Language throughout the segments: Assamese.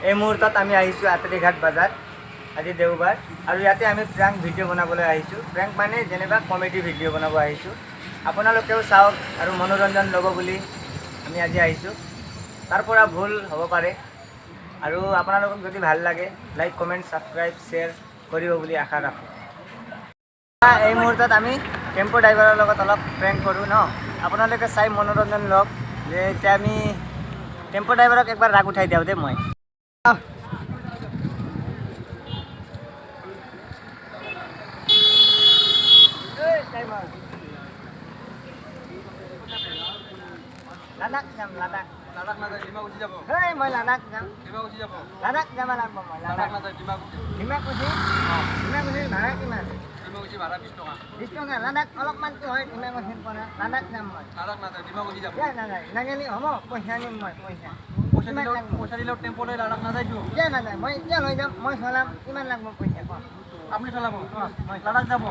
এই মুহূৰ্তত আমি আহিছোঁ আতৰিঘাট বজাৰ আজি দেওবাৰ আৰু ইয়াতে আমি প্ৰেংক ভিডিঅ' বনাবলৈ আহিছোঁ। প্ৰেংক মানে যেনিবা কমেডি ভিডিঅ' বনাব আহিছোঁ। আপোনালোকেও চাওক আৰু মনোৰঞ্জন ল'ব বুলি আমি আজি আহিছোঁ। তাৰ পৰা ভুল হ'ব পাৰে আৰু আপোনালোকক যদি ভাল লাগে লাইক কমেণ্ট ছাবস্ক্ৰাইব শ্বেয়াৰ কৰিব বুলি আশা ৰাখোঁ। এই মুহূৰ্তত আমি টেম্পো ড্ৰাইভাৰৰ লগত অলপ প্ৰেংক কৰোঁ ন, আপোনালোকে চাই মনোৰঞ্জন লওক। যে এতিয়া আমি টেম্পো ড্ৰাইভাৰক একবাৰ ৰাগ উঠাই দিওঁ দেই মই। লাডাখ যাম, লাডাখ। লাডাখ নাযায়, ডিমাকুচি যাব। হেই মই লাডাখ যাম। ডিমাকুচি যাব। লাডাখ যাব লাগিব মই। লাডাখ নাযায়, ডিমাকুচি। ডিমাকুচি? ডিমাকুচিৰ ভাড়া কিমান? ডিমাকুচি ভাড়া 20 টকা। 20 টকা। লাডাখ অলপমানটো হয় ডিমাকুচিৰ পৰা। লাডাখ যাম মই। লাডাখ নাযায়, ডিমাকুচি যাব। কিয় নাযায়? নাগেলি হ'ব, পইচা নিম মই, পইচা। পইচা দিলেও টেম্পো লৈ লাডাখ নাযায়তো। কিয় নাযায়? মই এতিয়া লৈ যাম, মই চলাম। কিমান লাগিব পইচা কওক? আপুনি চলাব? লাডাখ যাব।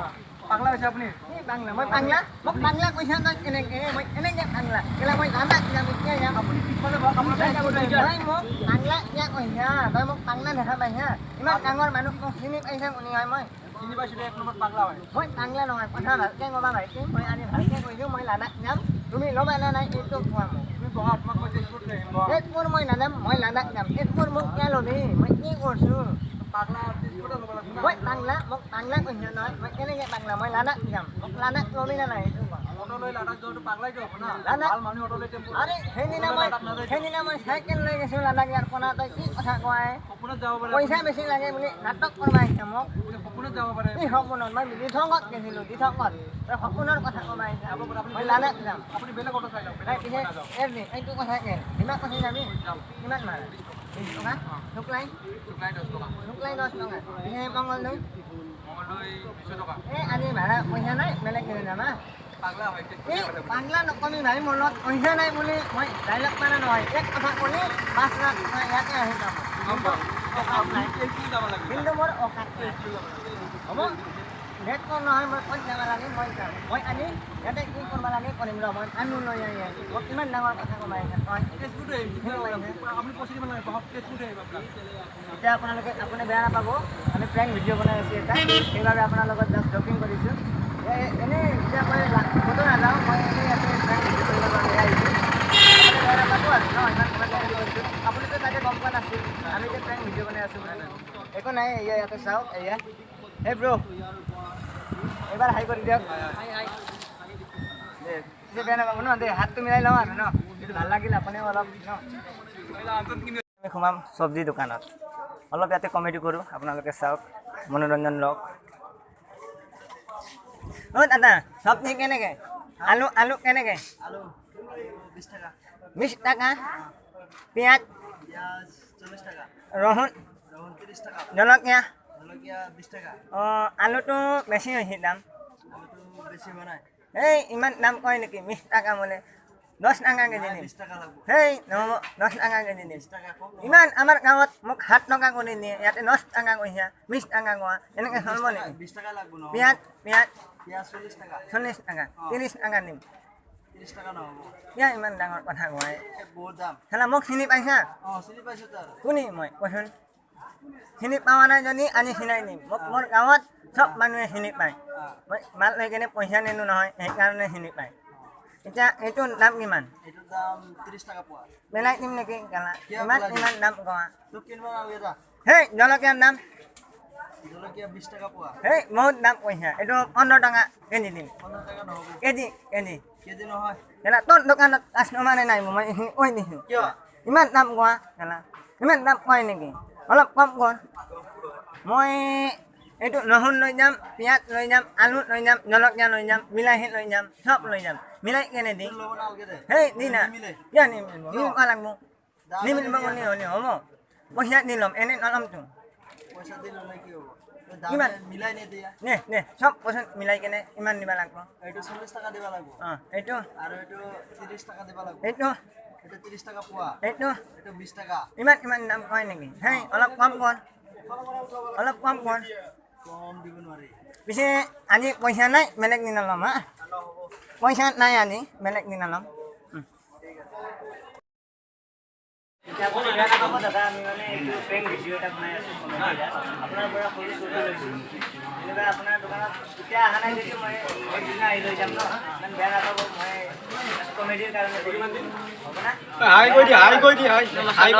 পাগলা হৈছে আপুনি? কি বাংলা? মই বাংলা? মোক বাংলা কৈছা তই কেনেকৈ? মই এনেকৈ বাংলা। কেলা মই লাডাখ যাম, এতিয়া যাম। আপুনি পিছফালে বহক, আপোনাৰ গাড়ী যাব লাগিব। তই মোক বাংলা কিয় কৈছা? তই মোক বাংলা দেখা পাইছা? ইমান ডাঙৰ মানুহ মোক চিনি পাইছা কোনি হয় মই? চিনি পাইছিলোঁ, এক নম্বৰত পাগলা হয়। মই বাংলা নহয়, কথা ভালকৈ ক'বা ভাইটি। মই আজি ভালকৈ কৈছোঁ মই লাডাখ যাম। তুমি ল'বা নে নাই এইটো কোৱা মোক। তুমি বহা, তোমাক মই তেজপুৰত লৈ আহিম, বহা। তেজপুৰ মই নাযাম, মই লাডাখ যাম। তেজপুৰ মোক কিয় ল'বি? মই কি কৰিছোঁ? পাগলা তেজপুৰতে ল'ব লাগিব না। মই বাংলা, মোক বাংলা কৈছা নহয়। মই কেনেকৈ বাংলা? মই লাডাখ যাম। মোক লাডাখ ল'বি নে নাই এইটো কোৱা। অটো লৈ লাডাখ যোৱাটো পাগলাই যাব না। লাডাখ? ভাল মানুহ অটো লৈ টেম্পো। আৰে সেইদিনা মই চাইকেল লৈ গৈছোঁ লাডাখ ইয়াৰ পৰা। তই কি কথা কোৱাই? সপোনত যাব পাৰে। পইচা বেছি লাগে বুলি নাটক কৰিব আহিছে মোক। আপুনি সপোনত যাব পাৰে। কি সপোনত? মই দিঠকত গৈছিলোঁ, দিঠকত। তই সপোনৰ কথা ক'ব আহিছা। মই লাডাখ যাম। আপুনি বেলেগ অটো চাই লওক। তাই পিছে এইটো কথা কি? ডিমাকুচি যাবি? কিমান ভাড়া? 20 টকা? শুক্লাই? শুক্লাই 10 টকা। শুক্লাই 10 টকা। পিছে মংগলদৈ? মংগলদৈ 200 টকা। আজি ভাড়া পইচা নাই, বেলেগ কিনে যাম হা? পাগলা হয়, তেজপুৰ এই যাব লাগিব। বাংলা নকবি ভাই, মোৰ লগত পইচা নাই বুলি মই ডাইলগ মানে নহয়। এক কথা ক'লি 5 লাখ মই ইয়াতে আহি যাম। অকাত নাই। তেজপুৰ যাব লাগিব। কিন্তু মোৰ অকাত নাই। হ'ব? ডেট মোৰ নহয়, মই ক'ত যাব লাগে মই যাম। মই আজি ইয়াতে কি কৰিব লাগে কৰিম ৰ। মই আনো লৈ আহি আছোঁ। মোক কিমান ডাঙৰ কথা ক'ব আহিছা তই? তেজপুৰতে আহিম। আপুনি পইচা দিব নালাগে, বহক, তেজপুৰতে আহিম আপোনাক। এতিয়া আপুনি বেয়া নাপাব, আমি প্ৰেংক ভিডিঅ' বনাই আছোঁ এটা, সেইবাবে আপোনাৰ লগত জাষ্ট জকিং কৰিছোঁ। এনেই এতিয়া মই ফটো নাযাওঁ, মই এনেই ইয়াতে প্ৰেংক ভিডিঅ' কৰিব কাৰণে আহিছোঁ। আপুনি বেয়া নাপাব আৰু ন, ইমান কমেণ্ট কৰিছোঁ। আপুনিতো তাতে গম পোৱা নাছিল আমি এতিয়া প্ৰেংক ভিডিঅ' বনাই আছোঁ বুলি। একো নাই, এয়া ইয়াতে চাওক, এয়া হে ব্ৰ' এইবাৰ হাই কৰি দিয়ক। দে পিছে বেয়া নাপাব ন, দে হাতটো মিলাই লওঁ আৰু ন, যদি ভাল লাগিল আপুনিও অলপ ন। আমি সোমাম চব্জি দোকানত, অলপ ইয়াতে কমেডি কৰোঁ, আপোনালোকে চাওক, মনোৰঞ্জন লওক। অ' দাদা চব্জি কেনেকৈ? আলু কেনেকৈ? আলু 20 টাকা। 20 টাকা। পিঁয়াজ? পিঁয়াজ 40 টাকা। ৰহুন? ৰহুন 30 টাকা। জলকীয়া? জলকীয়া 20 টাকা। অঁ আলুটো বেছি হৈছে দাম। আলুটো বেছি হোৱা নাই। এই ইমান দাম কয় নেকি? 20 টাকা বোলে, 10 টাকা কেজি দিম। 20 টাকা লাগব। সেই নহ'ব, 10 টাকা কেজি দিম। 20 টাকা কম। ইমান আমাৰ গাঁৱত মোক 7 টকা কৰি দিয়ে, ইয়াতে 10 টাকা কৈছা, 20 টাকা কোৱা, এনেকৈ চলিব নেকি? 20 টাকা লাগব ন। পিঁয়াজ? পিঁয়াজ 40 টাকা। 40 টাকা, 30 টাকা দিম। 30 টাকা নহ'ব। কিয় ইমান ডাঙৰ কথা কয়? বহুত দাম। হেলা মোক চিনি পাইছা? চিনি পাইছোঁ তাৰ। কোনি মই কোৱাচোন? চিনি পোৱা নাই যদি আজি চিনাই দিম। মোক মোৰ গাঁৱত চব মানুহে চিনি পায়। মই মাল লৈ কেনে পইচা নিনো নহয়, সেইকাৰণে চিনি পায়। এতিয়া এইটোৰ দাম কিমান? এইটোৰ দাম 30 টাকা পোৱা। পেলাই দিম নেকি কেলা? কিয় ইমান পেলাই দিম? ইমান দাম কোৱা? তোক কিনিব নালাগে যা। সেই জলকীয়াৰ দাম? জলকীয়া 20 টাকা পোৱা। সেই বহুত দাম কৈছা, এইটো 15 টাকা কেজি দিম। 15 টাকা নহ'ব। কেজি? কেজি নহয়। কেলা তোৰ দোকানত কাষ্টমাৰে নাই, মই এইখিনি কৈ দিছোঁ। কিয়? ইমান দাম কোৱা কেলা? ইমান দাম কয় নেকি? অলপ কম কৰ। মই এইটো ৰহুন লৈ যাম, পিঁয়াজ লৈ যাম, আলু লৈ যাম, জলকীয়া লৈ যাম, বিলাহী লৈ যাম, চব লৈ যাম। মিলাই কেনে দিম। ল'ব নালাগে দে। সেই দি না। নিমিলে। কিয় নিমিলিব? মিলিব লাগিব। নিমিলিব বুলি হ'লে হ'ব? পইচা দি ল'ম, এনেই নল'মতো। পইচা দি ল'লে কি হ'ব? কিমান? মিলাই নিদিয়া। নে চব পইচা মিলাই কেনে ইমান দিব লাগিব। এইটো 40 টাকা দিব লাগিব। অঁ এইটো? আৰু এইটো 30 টাকা দিব লাগিব। এইটো? এইটো 30 টাকা পোৱা। এইটো? এইটো 20 টাকা। ইমান দাম কয় নেকি? সেই অলপ কম কৰ, অলপ কম কৰ। কম দিব নোৱাৰি। পিছে আজি পইচা নাই, বেলেগ দিনা ল'ম হা? পইচা নাই আজি, বেলেগ দিনা ল'ম। আপুনি বেয়া নাপাব দাদা, আমি মানে এইটো প্ৰেংক ভিডিঅ' এটা বনাই আছোঁ কমেডি এটা। আপোনাৰ পৰা সৰু চুৰটো লৈছোঁ। যেনিবা আপোনাৰ দোকানত এতিয়া অহা নাই যদি মই দিনা আহি লৈ যাম ন, ইমান বেয়া নাপাব। মই কমেডিৰ কাৰণে হ'ব না? হাই কৈ দি হাই